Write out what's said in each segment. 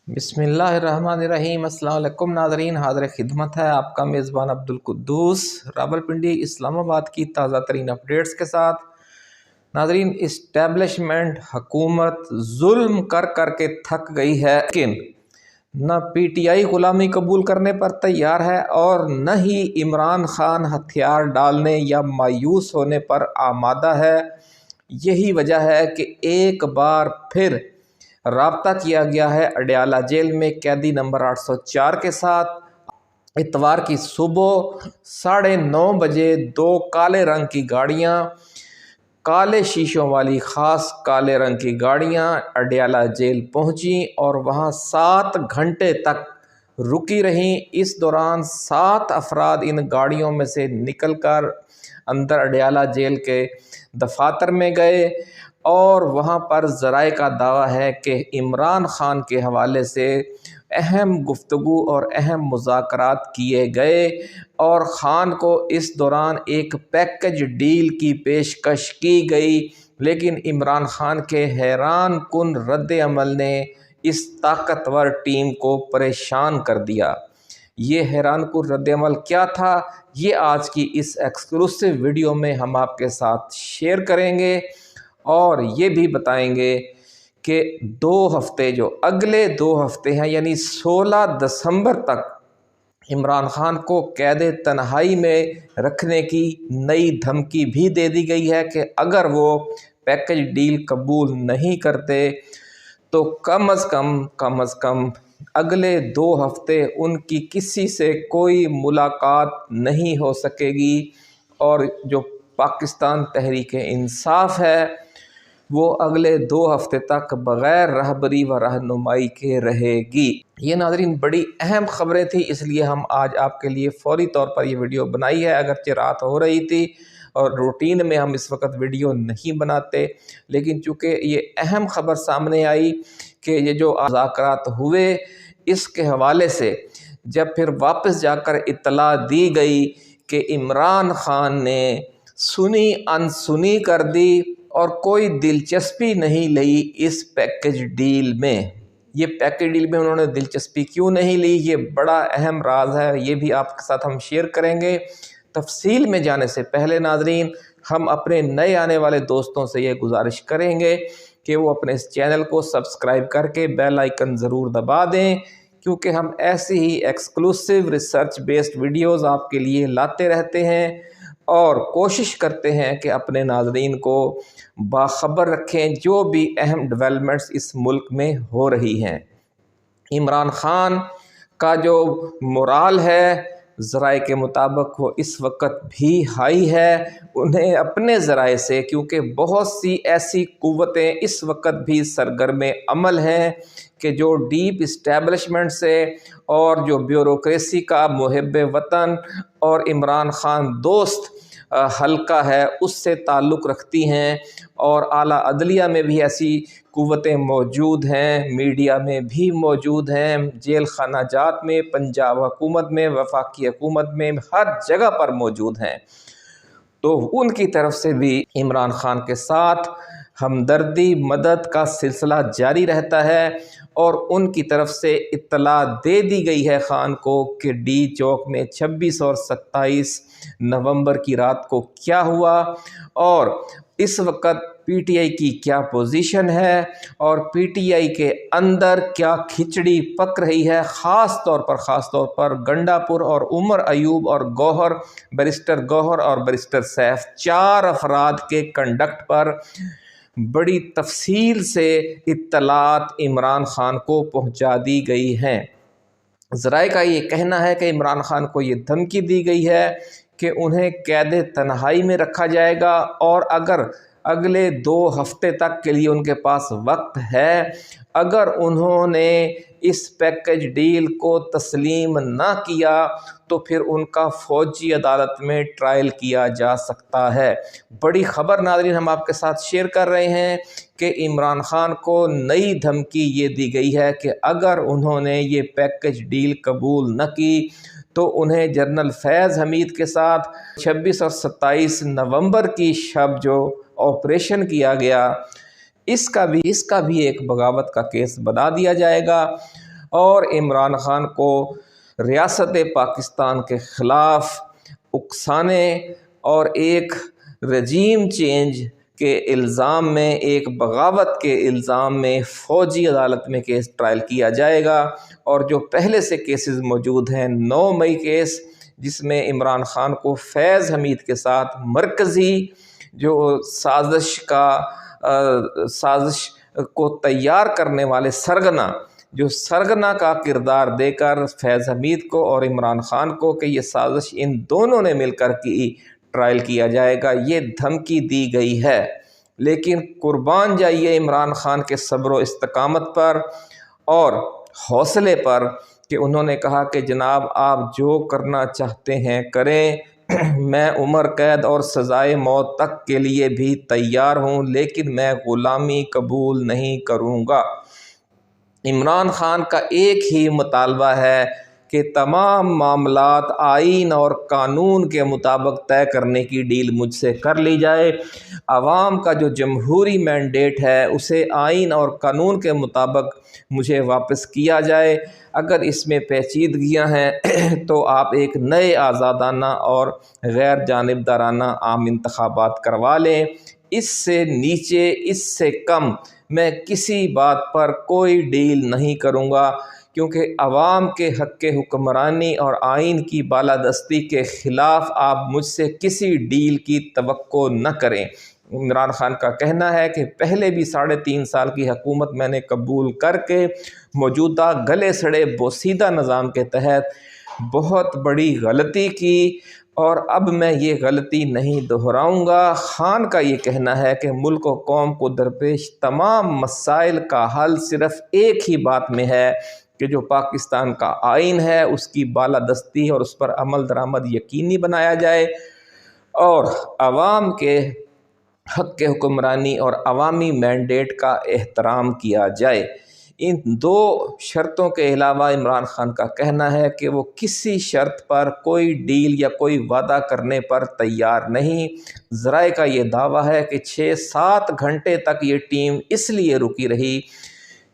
بسم اللہ الرحمن الرحیم۔ السلام علیکم ناظرین، حاضر خدمت ہے آپ کا میزبان عبدالقدوس راولپنڈی اسلام آباد کی تازہ ترین اپڈیٹس کے ساتھ۔ ناظرین، اسٹیبلشمنٹ حکومت ظلم کر کر کے تھک گئی ہے، لیکن نہ پی ٹی آئی غلامی قبول کرنے پر تیار ہے اور نہ ہی عمران خان ہتھیار ڈالنے یا مایوس ہونے پر آمادہ ہے۔ یہی وجہ ہے کہ ایک بار پھر رابطہ کیا گیا ہے اڈیالہ جیل میں قیدی نمبر 804 کے ساتھ۔ اتوار کی صبح 9:30 بجے 2 کالے رنگ کی گاڑیاں، کالے شیشوں والی خاص کالے رنگ کی گاڑیاں اڈیالہ جیل پہنچیں اور وہاں 7 گھنٹے تک رکی رہیں۔ اس دوران 7 افراد ان گاڑیوں میں سے نکل کر اندر اڈیالہ جیل کے دفاتر میں گئے اور وہاں پر ذرائع کا دعویٰ ہے کہ عمران خان کے حوالے سے اہم گفتگو اور اہم مذاکرات کیے گئے اور خان کو اس دوران ایک پیکج ڈیل کی پیشکش کی گئی، لیکن عمران خان کے حیران کن رد عمل نے اس طاقتور ٹیم کو پریشان کر دیا۔ یہ حیران کن رد عمل کیا تھا، یہ آج کی اس ایکسکلوسیو ویڈیو میں ہم آپ کے ساتھ شیئر کریں گے اور یہ بھی بتائیں گے کہ 2 ہفتے جو اگلے 2 ہفتے ہیں یعنی 16 دسمبر تک عمران خان کو قید تنہائی میں رکھنے کی نئی دھمکی بھی دے دی گئی ہے کہ اگر وہ پیکج ڈیل قبول نہیں کرتے تو کم از کم اگلے 2 ہفتے ان کی کسی سے کوئی ملاقات نہیں ہو سکے گی اور جو پاکستان تحریک انصاف ہے وہ اگلے 2 ہفتے تک بغیر رہبری و رہنمائی کے رہے گی۔ یہ ناظرین بڑی اہم خبریں تھیں، اس لیے ہم آج آپ کے لیے فوری طور پر یہ ویڈیو بنائی ہے۔ اگرچہ رات ہو رہی تھی اور روٹین میں ہم اس وقت ویڈیو نہیں بناتے، لیکن چونکہ یہ اہم خبر سامنے آئی کہ یہ جو مذاکرات ہوئے اس کے حوالے سے جب پھر واپس جا کر اطلاع دی گئی کہ عمران خان نے سنی انسنی کر دی اور کوئی دلچسپی نہیں لی اس پیکج ڈیل میں۔ یہ پیکج ڈیل میں انہوں نے دلچسپی کیوں نہیں لی، یہ بڑا اہم راز ہے، یہ بھی آپ کے ساتھ ہم شیئر کریں گے۔ تفصیل میں جانے سے پہلے ناظرین، ہم اپنے نئے آنے والے دوستوں سے یہ گزارش کریں گے کہ وہ اپنے اس چینل کو سبسکرائب کر کے بیل آئیکن ضرور دبا دیں، کیونکہ ہم ایسی ہی ایکسکلوسیو ریسرچ بیسڈ ویڈیوز آپ کے لیے لاتے رہتے ہیں اور کوشش کرتے ہیں کہ اپنے ناظرین کو باخبر رکھیں جو بھی اہم ڈیولپمنٹس اس ملک میں ہو رہی ہیں۔ عمران خان کا جو مورال ہے ذرائع کے مطابق وہ اس وقت بھی ہائی ہے۔ انہیں اپنے ذرائع سے، کیونکہ بہت سی ایسی قوتیں اس وقت بھی سرگرم عمل ہیں کہ جو ڈیپ اسٹیبلشمنٹ سے اور جو بیوروکریسی کا محب وطن اور عمران خان دوست حلقہ ہے اس سے تعلق رکھتی ہیں، اور اعلیٰ عدلیہ میں بھی ایسی قوتیں موجود ہیں، میڈیا میں بھی موجود ہیں، جیل خانہ جات میں، پنجاب حکومت میں، وفاقی حکومت میں، ہر جگہ پر موجود ہیں۔ تو ان کی طرف سے بھی عمران خان کے ساتھ ہمدردی مدد کا سلسلہ جاری رہتا ہے اور ان کی طرف سے اطلاع دے دی گئی ہے خان کو کہ ڈی چوک میں 26 اور 27 نومبر کی رات کو کیا ہوا اور اس وقت پی ٹی آئی کی کیا پوزیشن ہے اور پی ٹی آئی کے اندر کیا کھچڑی پک رہی ہے۔ خاص طور پر گنڈا پور اور عمر ایوب اور گوہر، بیرسٹر گوہر اور بیرسٹر سیف، 4 افراد کے کنڈکٹ پر بڑی تفصیل سے اطلاعات عمران خان کو پہنچا دی گئی ہیں۔ ذرائع کا یہ کہنا ہے کہ عمران خان کو یہ دھمکی دی گئی ہے کہ انہیں قید تنہائی میں رکھا جائے گا اور اگر اگلے 2 ہفتے تک کے لیے ان کے پاس وقت ہے، اگر انہوں نے اس پیکج ڈیل کو تسلیم نہ کیا تو پھر ان کا فوجی عدالت میں ٹرائل کیا جا سکتا ہے۔ بڑی خبر ناظرین ہم آپ کے ساتھ شیئر کر رہے ہیں کہ عمران خان کو نئی دھمکی یہ دی گئی ہے کہ اگر انہوں نے یہ پیکج ڈیل قبول نہ کی تو انہیں جنرل فیض حمید کے ساتھ 26 اور 27 نومبر کی شب جو آپریشن کیا گیا اس کا بھی ایک بغاوت کا کیس بنا دیا جائے گا اور عمران خان کو ریاست پاکستان کے خلاف اکسانے اور ایک رجیم چینج کے الزام میں، ایک بغاوت کے الزام میں فوجی عدالت میں کیس ٹرائل کیا جائے گا۔ اور جو پہلے سے کیسز موجود ہیں، 9 مئی کیس جس میں عمران خان کو فیض حمید کے ساتھ مرکزی جو سازش کو تیار کرنے والے سرگنا کا کردار دے کر فیض حمید کو اور عمران خان کو کہ یہ سازش ان دونوں نے مل کر کی ٹرائل کیا جائے گا، یہ دھمکی دی گئی ہے۔ لیکن قربان جائیے عمران خان کے صبر و استقامت پر اور حوصلے پر کہ انہوں نے کہا کہ جناب آپ جو کرنا چاہتے ہیں کریں، میں عمر قید اور سزائے موت تک کے لیے بھی تیار ہوں، لیکن میں غلامی قبول نہیں کروں گا۔ عمران خان کا ایک ہی مطالبہ ہے کہ تمام معاملات آئین اور قانون کے مطابق طے کرنے کی ڈیل مجھ سے کر لی جائے۔ عوام کا جو جمہوری مینڈیٹ ہے اسے آئین اور قانون کے مطابق مجھے واپس کیا جائے۔ اگر اس میں پیچیدگیاں ہیں تو آپ ایک نئے آزادانہ اور غیر جانبدارانہ عام انتخابات کروا لیں۔ اس سے نیچے، اس سے کم میں کسی بات پر کوئی ڈیل نہیں کروں گا، کیونکہ عوام کے حق حکمرانی اور آئین کی بالادستی کے خلاف آپ مجھ سے کسی ڈیل کی توقع نہ کریں۔ عمران خان کا کہنا ہے کہ پہلے بھی 3.5 سال کی حکومت میں نے قبول کر کے موجودہ گلے سڑے بوسیدہ نظام کے تحت بہت بڑی غلطی کی اور اب میں یہ غلطی نہیں دہراؤں گا۔ خان کا یہ کہنا ہے کہ ملک و قوم کو درپیش تمام مسائل کا حل صرف ایک ہی بات میں ہے کہ جو پاکستان کا آئین ہے اس کی بالادستی اور اس پر عمل درآمد یقینی بنایا جائے اور عوام کے حق حکمرانی اور عوامی مینڈیٹ کا احترام کیا جائے۔ ان 2 شرطوں کے علاوہ عمران خان کا کہنا ہے کہ وہ کسی شرط پر کوئی ڈیل یا کوئی وعدہ کرنے پر تیار نہیں۔ ذرائع کا یہ دعویٰ ہے کہ 6-7 گھنٹے تک یہ ٹیم اس لیے رکی رہی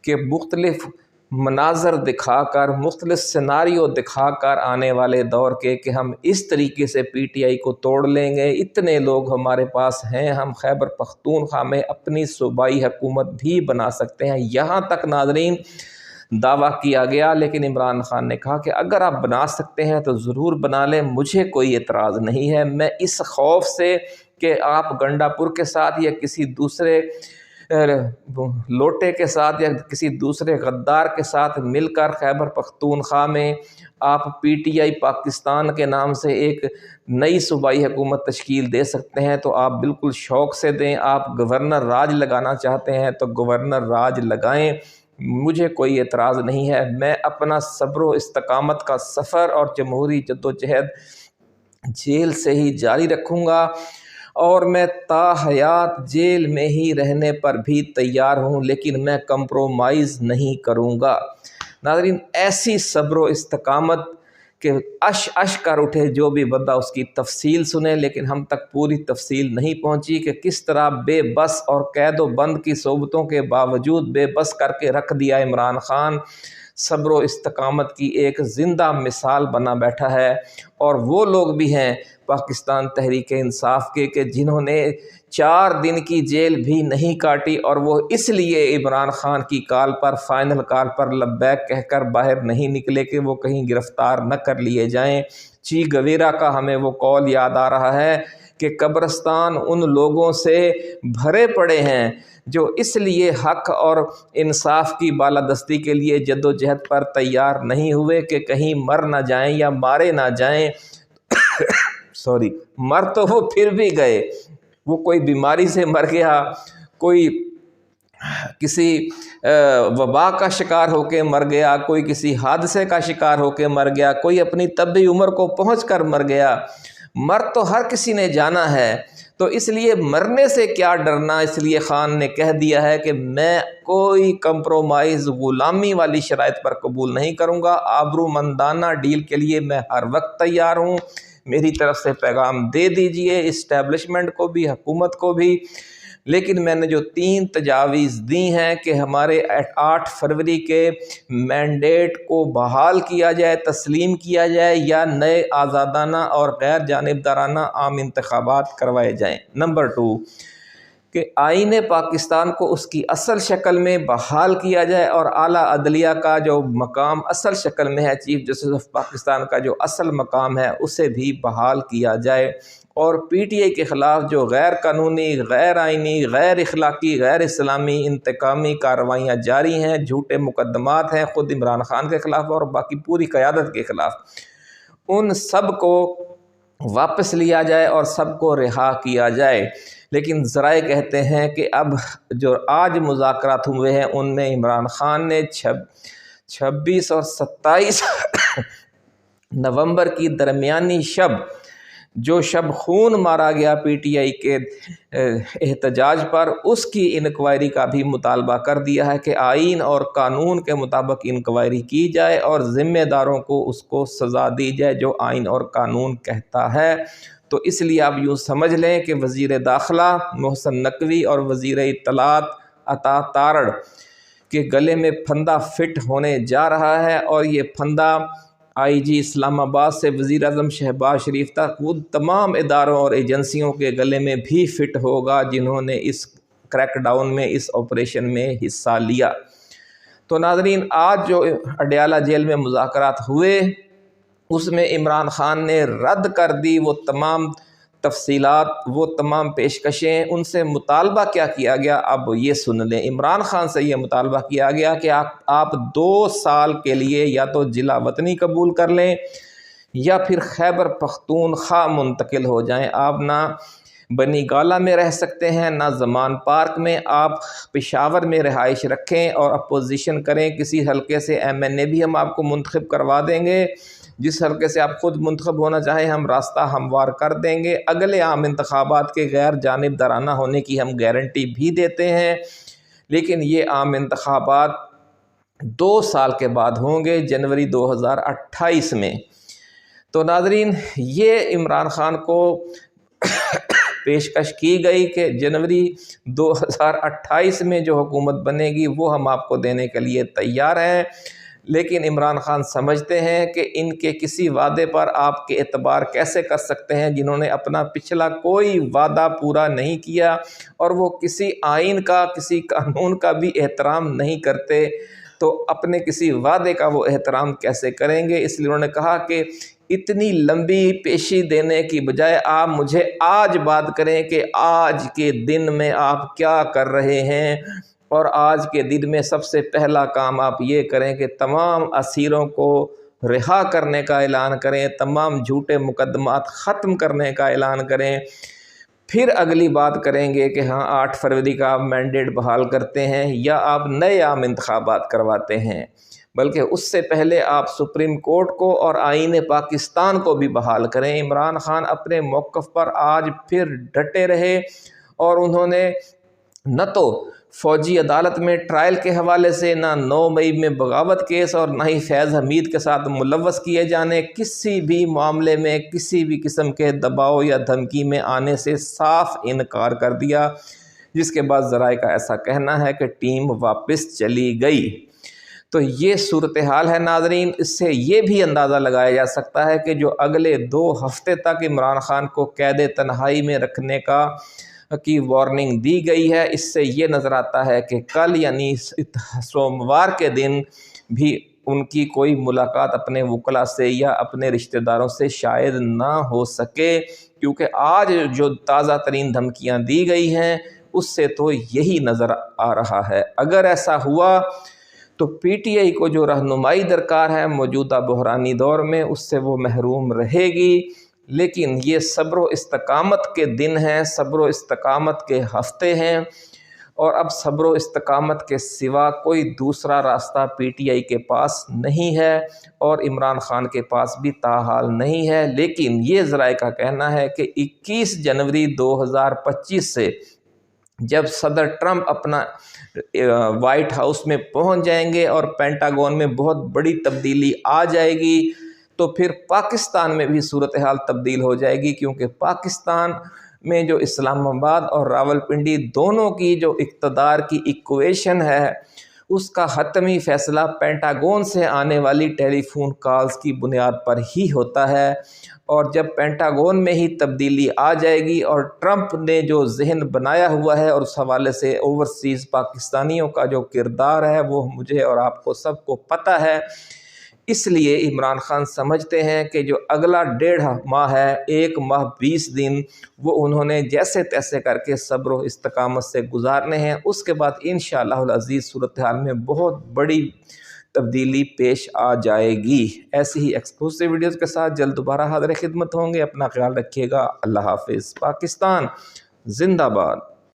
کہ مختلف مناظر دکھا کر، مختلف سیناریو دکھا کر آنے والے دور کے کہ ہم اس طریقے سے پی ٹی آئی کو توڑ لیں گے، اتنے لوگ ہمارے پاس ہیں، ہم خیبر پختونخوا میں اپنی صوبائی حکومت بھی بنا سکتے ہیں، یہاں تک ناظرین دعویٰ کیا گیا۔ لیکن عمران خان نے کہا کہ اگر آپ بنا سکتے ہیں تو ضرور بنا لیں، مجھے کوئی اعتراض نہیں ہے۔ میں اس خوف سے کہ آپ گنڈا پور کے ساتھ یا کسی دوسرے لوٹے کے ساتھ یا کسی دوسرے غدار کے ساتھ مل کر خیبر پختونخوا میں آپ پی ٹی آئی پاکستان کے نام سے ایک نئی صوبائی حکومت تشکیل دے سکتے ہیں تو آپ بالکل شوق سے دیں۔ آپ گورنر راج لگانا چاہتے ہیں تو گورنر راج لگائیں، مجھے کوئی اعتراض نہیں ہے۔ میں اپنا صبر و استقامت کا سفر اور جمہوری جدوجہد جیل سے ہی جاری رکھوں گا اور میں تا حیات جیل میں ہی رہنے پر بھی تیار ہوں، لیکن میں کمپرومائز نہیں کروں گا۔ ناظرین، ایسی صبر و استقامت کہ اش کر اٹھے جو بھی بندہ اس کی تفصیل سنے، لیکن ہم تک پوری تفصیل نہیں پہنچی کہ کس طرح بے بس اور قید و بند کی صحبتوں کے باوجود بے بس کر کے رکھ دیا عمران خان صبر و استقامت کی ایک زندہ مثال بنا بیٹھا ہے۔ اور وہ لوگ بھی ہیں پاکستان تحریک انصاف کے کہ جنہوں نے 4 دن کی جیل بھی نہیں کاٹی اور وہ اس لیے عمران خان کی کال پر، فائنل کال پر لبیک کہہ کر باہر نہیں نکلے کہ وہ کہیں گرفتار نہ کر لیے جائیں۔ چی گویرا کا ہمیں وہ قول یاد آ رہا ہے کہ قبرستان ان لوگوں سے بھرے پڑے ہیں جو اس لیے حق اور انصاف کی بالادستی کے لیے جدوجہد پر تیار نہیں ہوئے کہ کہیں مر نہ جائیں یا مارے نہ جائیں۔ مر تو وہ پھر بھی گئے، وہ کوئی بیماری سے مر گیا، کوئی کسی وبا کا شکار ہو کے مر گیا، کوئی کسی حادثے کا شکار ہو کے مر گیا، کوئی اپنی طبی عمر کو پہنچ کر مر گیا۔ مر تو ہر کسی نے جانا ہے، تو اس لیے مرنے سے کیا ڈرنا۔ اس لیے خان نے کہہ دیا ہے کہ میں کوئی کمپرومائز غلامی والی شرائط پر قبول نہیں کروں گا، آبرو مندانہ ڈیل کے لیے میں ہر وقت تیار ہوں۔ میری طرف سے پیغام دے دیجئے اسٹیبلشمنٹ کو بھی، حکومت کو بھی، لیکن میں نے جو 3 تجاویز دی ہیں کہ ہمارے 8 فروری کے مینڈیٹ کو بحال کیا جائے، تسلیم کیا جائے، یا نئے آزادانہ اور غیر جانبدارانہ عام انتخابات کروائے جائیں۔ نمبر 2 کہ آئین پاکستان کو اس کی اصل شکل میں بحال کیا جائے اور اعلیٰ عدلیہ کا جو مقام اصل شکل میں ہے، چیف جسٹس آف پاکستان کا جو اصل مقام ہے، اسے بھی بحال کیا جائے، اور پی ٹی آئی کے خلاف جو غیر قانونی، غیر آئینی، غیر اخلاقی، غیر اسلامی انتقامی کارروائیاں جاری ہیں، جھوٹے مقدمات ہیں خود عمران خان کے خلاف اور باقی پوری قیادت کے خلاف، ان سب کو واپس لیا جائے اور سب کو رہا کیا جائے۔ لیکن ذرائع کہتے ہیں کہ اب جو آج مذاکرات ہوئے ہیں ان میں عمران خان نے 26 اور 27 نومبر کی درمیانی شب، جو شب خون مارا گیا پی ٹی آئی کے احتجاج پر، اس کی انکوائری کا بھی مطالبہ کر دیا ہے کہ آئین اور قانون کے مطابق انکوائری کی جائے اور ذمہ داروں کو اس کو سزا دی جائے جو آئین اور قانون کہتا ہے۔ تو اس لیے آپ یوں سمجھ لیں کہ وزیر داخلہ محسن نقوی اور وزیر اطلاعات عطا تارڑ کے گلے میں پھندا فٹ ہونے جا رہا ہے، اور یہ پھندا آئی جی اسلام آباد سے وزیر اعظم شہباز شریف تک وہ تمام اداروں اور ایجنسیوں کے گلے میں بھی فٹ ہوگا جنہوں نے اس کریک ڈاؤن میں، اس آپریشن میں حصہ لیا۔ تو ناظرین، آج جو اڈیالہ جیل میں مذاکرات ہوئے اس میں عمران خان نے رد کر دی وہ تمام تفصیلات، وہ تمام پیشکشیں۔ ان سے مطالبہ کیا کیا گیا، اب یہ سن لیں۔ عمران خان سے یہ مطالبہ کیا گیا کہ آپ 2 سال کے لیے یا تو جلا وطنی قبول کر لیں یا پھر خیبر پختونخوا منتقل ہو جائیں۔ آپ نہ بنی گالہ میں رہ سکتے ہیں، نہ زمان پارک میں، آپ پشاور میں رہائش رکھیں اور اپوزیشن کریں کسی حلقے سے۔ ایم این اے بھی ہم آپ کو منتخب کروا دیں گے، جس حلقے سے آپ خود منتخب ہونا چاہیں ہم راستہ ہموار کر دیں گے۔ اگلے عام انتخابات کے غیر جانبدارانہ ہونے کی ہم گارنٹی بھی دیتے ہیں، لیکن یہ عام انتخابات 2 سال کے بعد ہوں گے، جنوری 2028 میں۔ تو ناظرین، یہ عمران خان کو پیشکش کی گئی کہ جنوری 2028 میں جو حکومت بنے گی وہ ہم آپ کو دینے کے لیے تیار ہیں، لیکن عمران خان سمجھتے ہیں کہ ان کے کسی وعدے پر آپ کے اعتبار کیسے کر سکتے ہیں جنہوں نے اپنا پچھلا کوئی وعدہ پورا نہیں کیا اور وہ کسی آئین کا، کسی قانون کا بھی احترام نہیں کرتے، تو اپنے کسی وعدے کا وہ احترام کیسے کریں گے؟ اس لیے انہوں نے کہا کہ اتنی لمبی پیشی دینے کی بجائے آپ مجھے آج بات کریں کہ آج کے دن میں آپ کیا کر رہے ہیں، اور آج کے دن میں سب سے پہلا کام آپ یہ کریں کہ تمام اسیروں کو رہا کرنے کا اعلان کریں، تمام جھوٹے مقدمات ختم کرنے کا اعلان کریں، پھر اگلی بات کریں گے کہ ہاں 8 فروری کا آپ مینڈیٹ بحال کرتے ہیں یا آپ نئے عام انتخابات کرواتے ہیں، بلکہ اس سے پہلے آپ سپریم کورٹ کو اور آئین پاکستان کو بھی بحال کریں۔ عمران خان اپنے موقف پر آج پھر ڈٹے رہے، اور انہوں نے نہ تو فوجی عدالت میں ٹرائل کے حوالے سے، نہ 9 مئی میں بغاوت کیس، اور نہ ہی فیض حمید کے ساتھ ملوث کیے جانے، کسی بھی معاملے میں کسی بھی قسم کے دباؤ یا دھمکی میں آنے سے صاف انکار کر دیا، جس کے بعد ذرائع کا ایسا کہنا ہے کہ ٹیم واپس چلی گئی۔ تو یہ صورتحال ہے ناظرین۔ اس سے یہ بھی اندازہ لگایا جا سکتا ہے کہ جو اگلے 2 ہفتے تک عمران خان کو قید تنہائی میں رکھنے کی وارننگ دی گئی ہے، اس سے یہ نظر آتا ہے کہ کل یعنی سوموار کے دن بھی ان کی کوئی ملاقات اپنے وکلاء سے یا اپنے رشتہ داروں سے شاید نہ ہو سکے، کیونکہ آج جو تازہ ترین دھمکیاں دی گئی ہیں اس سے تو یہی نظر آ رہا ہے۔ اگر ایسا ہوا تو پی ٹی آئی کو جو رہنمائی درکار ہے موجودہ بحرانی دور میں، اس سے وہ محروم رہے گی، لیکن یہ صبر و استقامت کے دن ہیں، صبر و استقامت کے ہفتے ہیں، اور اب صبر و استقامت کے سوا کوئی دوسرا راستہ پی ٹی آئی کے پاس نہیں ہے اور عمران خان کے پاس بھی تاحال نہیں ہے۔ لیکن یہ ذرائع کا کہنا ہے کہ 21 جنوری 2025 سے جب صدر ٹرمپ اپنا وائٹ ہاؤس میں پہنچ جائیں گے اور پینٹاگون میں بہت بڑی تبدیلی آ جائے گی، تو پھر پاکستان میں بھی صورتحال تبدیل ہو جائے گی، کیونکہ پاکستان میں جو اسلام آباد اور راولپنڈی دونوں کی جو اقتدار کی ایکویشن ہے اس کا حتمی فیصلہ پینٹاگون سے آنے والی ٹیلی فون کالز کی بنیاد پر ہی ہوتا ہے، اور جب پینٹاگون میں ہی تبدیلی آ جائے گی اور ٹرمپ نے جو ذہن بنایا ہوا ہے اور اس حوالے سے اوورسیز پاکستانیوں کا جو کردار ہے وہ مجھے اور آپ کو سب کو پتہ ہے، اس لیے عمران خان سمجھتے ہیں کہ جو اگلا 1.5 ماہ ہے، 1 ماہ 20 دن، وہ انہوں نے جیسے تیسے کر کے صبر و استقامت سے گزارنے ہیں۔ اس کے بعد انشاءاللہ العزیز صورتحال میں بہت بڑی تبدیلی پیش آ جائے گی۔ ایسی ہی ایکسکلوسیو ویڈیوز کے ساتھ جلد دوبارہ حاضر خدمت ہوں گے۔ اپنا خیال رکھیے گا۔ اللہ حافظ۔ پاکستان زندہ باد۔